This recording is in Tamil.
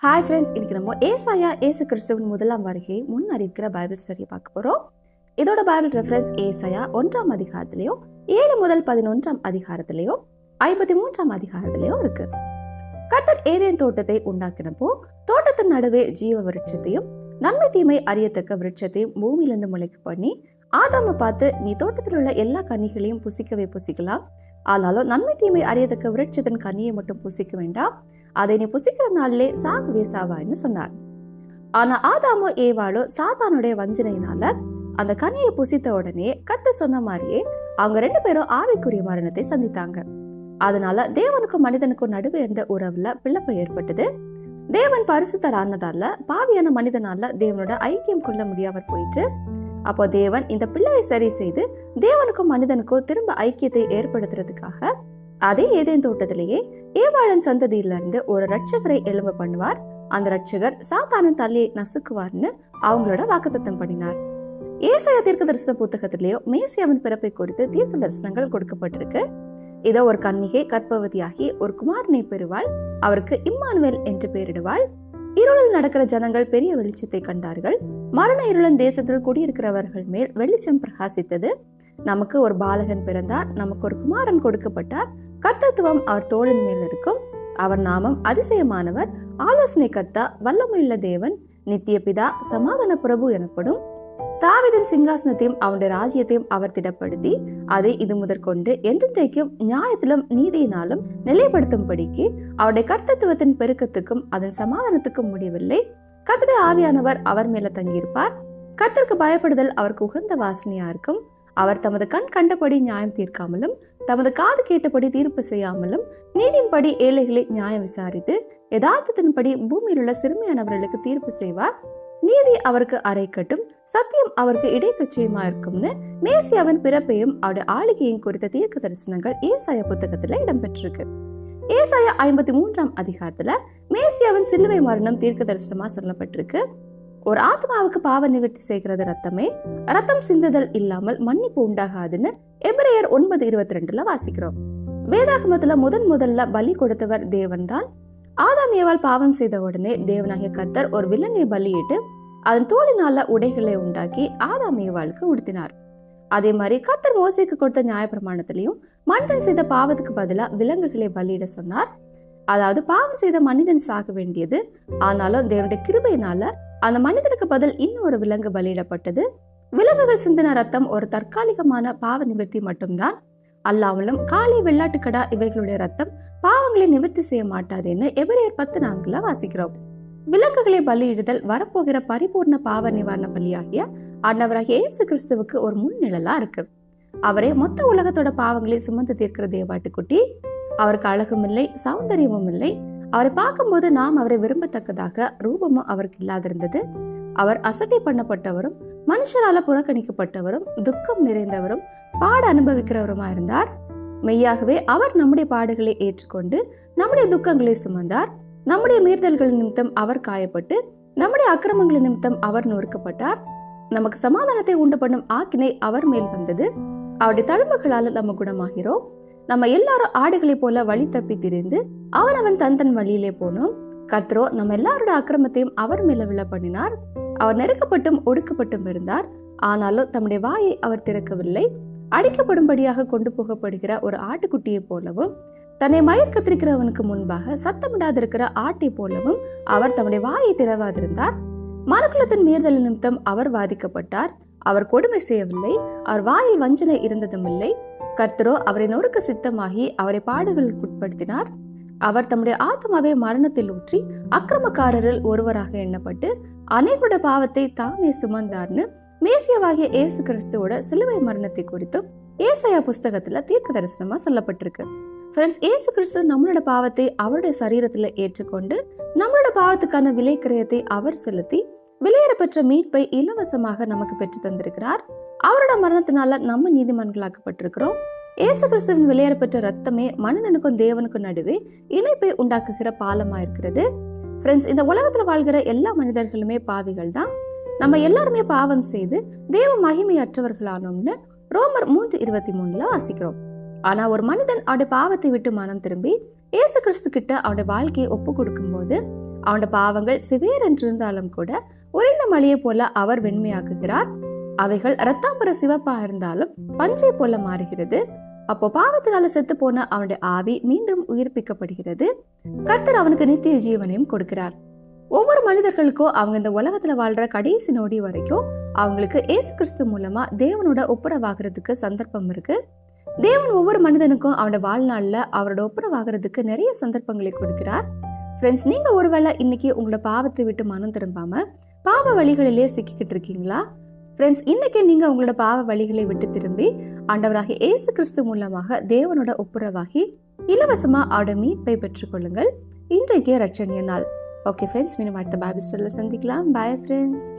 ஹாய் ஃப்ரெண்ட்ஸ், இன்னைக்கு நம்ம ஏசாயா ஏசு கிறிஸ்துவின் முதலாம் வருகையை முன் அறிவிக்கிற பைபிள் ஸ்டடியை பார்க்க போறோம். இதோட பைபிள் ரெஃபரன்ஸ் ஏசாயா 1ஆம் அதிகாரத்திலேயோ 7 முதல் 11ஆம் அதிகாரத்திலேயோ 53ஆம் அதிகாரத்திலேயோ இருக்கு. கர்த்தர் ஏதேன் தோட்டத்தை உண்டாக்கினப்போ தோட்டத்தின் நடுவே ஜீவ விருட்சத்தையும் நன்மை தீமை அறியத்தக்க விருட்சத்தையும் பூமியிலிருந்து முளைக்க பண்ணி ஆதாம பார்த்து, நீ தோட்டத்தில் உள்ள எல்லா கனிகளையும் புசிக்கவே புசிக்கலாம், ஆனாலும் நன்மை தீமை அறியத்தக்க விருட்சத்தின் கனியை மட்டும் புசிக்க வேண்டாம், அதை நீ புசிக்கிற நாளிலே சாகவே சாவான்னு சொன்னார். ஆனா ஆதாமோ ஏவாளோ சாத்தானுடைய வஞ்சனையினால அந்த கனியை புசித்த உடனே கர்த்தர் சொன்ன மாதிரியே அவங்க 2 பேரும் ஆவிக்குரிய மரணத்தை சந்தித்தாங்க. அதனால தேவனுக்கும் மனிதனுக்கும் நடுவே இருந்த உறவுல பிளப்பு ஏற்பட்டது. தேவன் பரிசுத்தரானதால பாவியான மனிதனால தேவனோட ஐக்கியம் கொள்ள முடியாமற் போயிட்டு, அப்போ தேவன் இந்த பிள்ளையை சரி செய்து தேவனுக்கும் மனிதனுக்கும் திரும்ப ஐக்கியத்தை ஏற்படுத்துறதுக்காக அதே ஏதேன் தோட்டத்திலேயே ஏவாளன் சந்ததியிலிருந்து ஒரு ரட்சகரை எழும்ப பண்ணுவார். அந்த ரட்சகர் சாத்தானின் தலையை நசுக்குவார்னு அவங்களோட வாக்குத்தத்தம் பண்ணினார். ஏசாயா தீர்க்க தரிசன புத்தகத்திலேயோ மேசியாவின் பிறப்பை குறித்து தீர்க்க தரிசனங்கள் கொடுக்கப்பட்டிருக்கு. இதோ ஒரு கன்னிகை கர்ப்பவதியாகி ஒரு குமாரனை பெறுவாள், அவருக்கு இம்மானுவேல் என்று பெயரிடுவாள். இருளில் நடக்கிற ஜனங்கள் பெரிய வெளிச்சத்தை கண்டார்கள், மரண இருளன் தேசத்தில் குடியிருக்கிறவர்கள் மேல் வெளிச்சம் பிரகாசித்தது. நமக்கு ஒரு பாலகன் பிறந்தார், நமக்கு ஒரு குமாரன் கொடுக்கப்பட்டார், கர்த்தத்துவம் அவர் தோளின் மேல் இருக்கும். அவர் நாமம் அதிசயமானவர், ஆலோசனை கர்த்தா, வல்லமையுள்ள தேவன், நித்திய பிதா, சமாதான பிரபு எனப்படும். தாவீதின் சிங்காசனத்தையும் அவனுடைய ராஜ்யத்தையும் அவர் திடப்படுத்தி அதை இது முதற்கொண்டு என்றென்றைக்கும் நியாயத்திலும் நீதியினாலும் நிலைப்படுத்தும்படிக்கு அவருடைய கர்த்தத்துவத்தின் பெருக்கத்துக்கும் அதன் சமாதானத்துக்கும் முடிவில்லை. கர்த்தருடைய ஆவியானவர் அவர் மேல தங்கியிருப்பார். கர்த்தருக்கு பயப்படுதல் அவருக்கு உகந்த வாசனையா இருக்கும். அவர் தமது கண் கண்டபடி நியாயம் தீர்க்காமலும் தமது காது கேட்டபடி தீர்ப்பு செய்யாமலும் நீதியின்படி ஏழைகளை நியாயம் விசாரித்து யதார்த்தத்தின்படி பூமியில் உள்ள சிறுமியானவர்களுக்கு தீர்ப்பு செய்வார். நீதி அவருக்கு அரைக்கட்டும், சத்தியம் அவருக்கு இடைக்கட்சியுமா இருக்கும்னு மேசியாவின் பிறப்பையும் அவருடைய ஆளுகையும் குறித்த தீர்க்க தரிசனங்கள் ஏசாயா புத்தகத்துல இடம்பெற்றிருக்கு. ஏசாயா 53ஆம் அதிகாரத்துல மேசியாவின் சிலுவை மரணம் தீர்க்க தரிசனமா சொல்லப்பட்டிருக்கு. ஒரு ஆத்மாவுக்கு பாவ நிவர்த்தி செய்கிறது ரத்தமே, ரத்தம் சிந்துதல் இல்லாமல் மன்னிப்பு உண்டாகாதுன்னு எபிரேயர் 9:22 வாசிக்கிறோம். வேதாகமத்துல முதல்ல பலி கொடுத்தவர் தேவன் தான். ஆதாம் ஏவாள் பாவம் செய்த உடனே தேவனாகிய கர்த்தர் ஒரு விலங்கை பலியிட்டு அதன் தோலினால உடைகளை உண்டாக்கி ஆதாம் ஏவாளுக்கு உடுத்தினார். அதே மாதிரி கர்த்தர் மோசேக்கு கொடுத்த நியாயப்பிரமாணத்திலையும் மனிதன் செய்த பாவத்துக்கு பதிலா விலங்குகளை பலியிட சொன்னார். அதாவது பாவம் செய்த மனிதன் சாக வேண்டியது, ஆனாலும் தேவனுடைய கிருபையினால அந்த மனிதனுக்கு பதில் இன்னொரு விலங்கு பலியிடப்பட்டது. விலங்குகள் சிந்தின ரத்தம் ஒரு தற்காலிகமான பாவ நிவர்த்தி மட்டும்தான் அல்லாமலும் காளை, வெள்ளாட்டுக்கடா இவைகளுடைய ரத்தம் பாவங்களை நிவர்த்தி செய்ய மாட்டாதுன்னு எபிரேயர் 10:4 வாசிக்கிறோம். விலங்குகளை பலியிடுதல் வரப்போகிற பரிபூர்ண பாவ நிவாரண பலியாகிய ஆண்டவராகிய இயேசு கிறிஸ்துவுக்கு ஒரு முன்னிழலா இருக்கு. அவரே மொத்த உலகத்தோட பாவங்களை சுமந்து தீர்க்கிற தேவாட்டுக்குட்டி. அவருக்கு அழகும் இல்லை, சௌந்தரியமும் இல்லை. அவரை பார்க்கும்போது நாம் அவரை விரும்பத்தக்கதாக ரூபமும் அவருக்கு இல்லாதிருந்தது. அவர் அசட்டை பண்ணப்பட்டவரும் மனுஷரால புறக்கணிக்கப்பட்டவரும் துக்கம் நிறைந்தவரும் பாட அனுபவிக்கிறவருமா இருந்தார். மெய்யாகவே அவர் நம்முடைய பாடுகளை ஏற்றுக்கொண்டு நம்முடைய துக்கங்களை சுமந்தார். நம்முடைய மீறுதல்கள் நிமித்தம் அவர் காயப்பட்டு நம்முடைய அக்கிரமங்களின் நிமித்தம் அவர் நொறுக்கப்பட்டார். நமக்கு சமாதானத்தை உண்டு பண்ணும் ஆக்கினை அவர் மேல் வந்தது. அவருடைய தழும்புகளால நம்ம குணமாகிறோம். நம்ம எல்லாரும் ஆடுகளை போல வழி தப்பி திரிந்து அவன் தன் வழியிலே போனோம். கர்த்தரோ நம்ம எல்லாரோட அக்கிரமத்தையும் அவர் மேல விழ பண்ணினார். அவர் நெருக்கப்பட்டும் ஒடுக்கப்பட்டும் இருந்தார், ஆனாலும் தம்முடைய வாயை அவர் திறக்கவில்லை. அடிக்கப்படும்படியாக கொண்டு போகப்படுகிற ஒரு ஆட்டுக்குட்டியை போலவும் தன்னை மயிர் கத்திரிக்கிறவனுக்கு முன்பாக சத்தமிடாதிருக்கிற ஆட்டை போலவும் அவர் தம்முடைய வாயை திறவாதிருந்தார். மனுக்குலத்தின் மீறுதல் நிமித்தம் அவர் வாதிக்கப்பட்டார். அவர் கொடுமை செய்யவில்லை, அவர் வாயில் வஞ்சனை இருந்ததும் இல்லை. கர்த்தரோ அவரை நொறுக்க சித்தமாகி அவரை பாடுகளுக்கு உட்படுத்தினார். அவர் தம்முடைய ஆத்மாவை மரணத்தில் ஊற்றி அக்கிரமக்காரரில் ஒருவராக எண்ணப்பட்டு அநேகருடைய பாவத்தை தாமே சுமந்தார்னு மேசியாவாகிய இயேசு கிறிஸ்துவோட சிலுவை மரணத்தை குறித்தும் ஏசாயா புஸ்தகத்துல தீர்க்க தரிசனமா சொல்லப்பட்டிருக்கு. ஃப்ரெண்ட்ஸ், இயேசு கிறிஸ்து நம்மளோட பாவத்தை அவருடைய சரீரத்துல ஏற்றுக்கொண்டு நம்மளோட பாவத்துக்கான விலை கிரயத்தை அவர் செலுத்தி விலையேறப்பெற்ற மீட்பை இலவசமாக நமக்கு பெற்று தந்திருக்கிறார். அவரோட மரணத்தினால நம்ம நீதிமான்களாக்கப்பட்டிருக்கிறோம். இயேசு கிறிஸ்துவின் விலையேறப்பெற்ற ரத்தமே மனிதனுக்கும் தேவனுக்கும் நடுவே இணைப்பை உண்டாக்குகிற பாலமா இருக்கிறது. ஃப்ரெண்ட்ஸ், இந்த உலகத்துல வாழ்கிற எல்லா மனிதர்களுமே பாவிகள் தான். நம்ம எல்லாருமே பாவம் செய்து தேவ மகிமையற்றவர்களானோம்னு ரோமர் 3:23 வாசிக்கிறோம். ஆனா ஒரு மனிதன் அவருடைய பாவத்தை விட்டு மனம் திரும்பி இயேசு கிறிஸ்து கிட்ட அவருடைய வாழ்க்கையை ஒப்பு கொடுக்கும் போது அவனோட பாவங்கள் சிவேரென்றிருந்தாலும் கூட உறைந்த மலையை போல அவர் வெண்மையாக்குகிறார். அவைகள் இரத்தாம்பர சிவப்பா இருந்தாலும் பஞ்சை போல மாறுகிறது. அப்போ பாவத்தினால செத்து போன அவனுடைய ஆவி மீண்டும் உயிர்ப்பிக்கப்படுகிறது. கர்த்தர் அவனுக்கு நித்திய ஜீவனையும் கொடுக்கிறார். ஒவ்வொரு மனிதர்களுக்கும் அவங்க இந்த உலகத்துல வாழ்ற கடைசி நொடி வரைக்கும் அவங்களுக்கு இயேசு கிறிஸ்து மூலமா தேவனோட ஒப்புரவாகிறதுக்கு சந்தர்ப்பம் இருக்கு. தேவன் ஒவ்வொரு மனிதனுக்கும் அவனோட வாழ்நாள்ல அவரோட ஒப்புரவாகிறதுக்கு நிறைய சந்தர்ப்பங்களை கொடுக்கிறார். ஃப்ரெண்ட்ஸ், நீங்க ஒருவேளை இன்னைக்கு உங்களோட பாவத்தை விட்டு மனம் திரும்பாம பாவ வழிகளிலேயே சிக்கிக்கிட்டு இருக்கீங்களா? ஃப்ரெண்ட்ஸ், இன்னைக்கு நீங்க உங்களோட பாவ வழிகளை விட்டு திரும்பி ஆண்டவராக இயேசு கிறிஸ்து மூலமாக தேவனோட ஒப்புரவாகி இலவசமா அவரோட மீட்பை பெற்றுக்கொள்ளுங்கள். இன்றைக்கு ரட்சணிய நாள். ஓகே ஃப்ரெண்ட்ஸ், மீண்டும் அடுத்த பைபிள் ஸ்டோரியில சந்திக்கலாம். Bye friends.